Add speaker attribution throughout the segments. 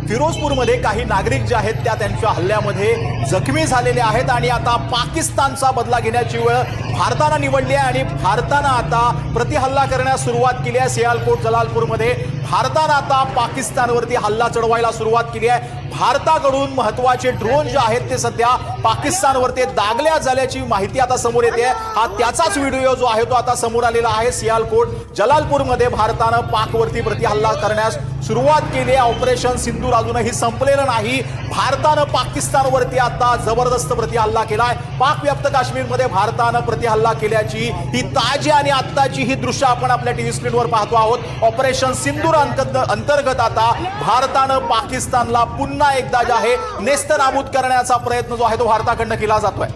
Speaker 1: फिरोजपूरमध्ये काही नागरिक जे आहेत त्यांच्या हल्ल्यामध्ये जखमी झालेले आहेत आणि आता पाकिस्तानचा बदला घेण्याची वेळ भारतानं निवडली आहे आणि भारतानं आता प्रतिहल्ला करण्यास सुरुवात केली आहे। सियालकोट जलालपूरमध्ये भारतानं आता पाकिस्तानवरती हल्ला चढवायला सुरुवात केली आहे। भारताकडून महत्त्वाचे ड्रोन जे आहेत ते सध्या पाकिस्तानवरती दागल्या झाल्याची माहिती आता समोर येते आहे। हा त्याचाच व्हिडिओ जो आहे तो आता समोर आलेला आहे। सियालकोट जलालपूरमध्ये भारतानं पाकवरती प्रतिहल्ला करण्यास सुरुवात केली आहे। ऑपरेशन सिंदूर अजूनही संपलेलं नाही। भारतानं पाकिस्तानवरती आता जबरदस्त प्रतिहल्ला केलाय। पाक व्याप्त काश्मीरमध्ये भारतानं प्रतिहल्ला केल्याची ही ताजी आणि आत्ताची ही दृश्य आपण आपल्या टीव्ही स्क्रीनवर पाहतो आहोत। ऑपरेशन सिंदूर अंतर्गत आता भारतानं पाकिस्तानला पुन्हा एकदा जे आहे नेस्तनाबूद करण्याचा प्रयत्न जो आहे तो भारताकडनं केला जातोय।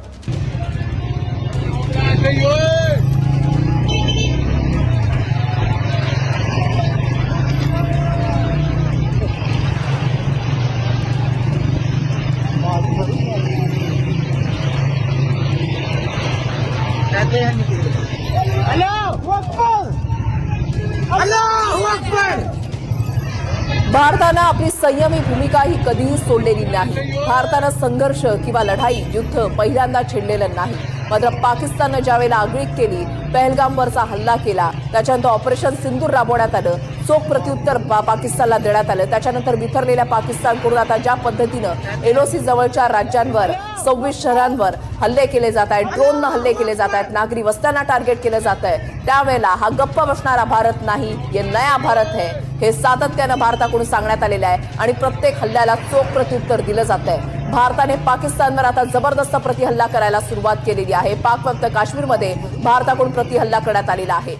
Speaker 2: भारतानं आपली संयमी भूमिका ही कधीही सोडलेली नाही। भारतानं संघर्ष किंवा लढाई युद्ध पहिल्यांदा छेडलेलं नाही। मात्र पाकिस्ताननं ज्यावेळेला आगळीक केली, पहलगामवरचा हल्ला केला, त्याच्यानंतर ऑपरेशन सिंदूर राबवण्यात आलं, चोख प्रत्युत्तर पाकिस्तानला देण्यात आलं। त्याच्यानंतर विथरलेल्या पाकिस्तानकडून आता ज्या पद्धतीनं एलओसी जवळच्या राज्यांवर 26 शहरांवर हल्ले केले जात आहेत, ड्रोननं हल्ले केले जात आहेत, नागरी वस्त्यांना टार्गेट केलं जात आहे, त्यावेळेला हा गप्प बसणारा भारत नाही, ये नया भारत है हे सातत्यानं भारताकडून सांगण्यात आलेलं आहे आणि प्रत्येक हल्ल्याला चोख प्रत्युत्तर दिलं जात आहे। भारताने पाकिस्तानवर आता जबरदस्त प्रतिहल्ला करायला सुरुवात केलेली आहे। पाक व्याप्त काश्मीरमध्ये भारताकडून प्रतिहल्ला करण्यात आलेला आहे।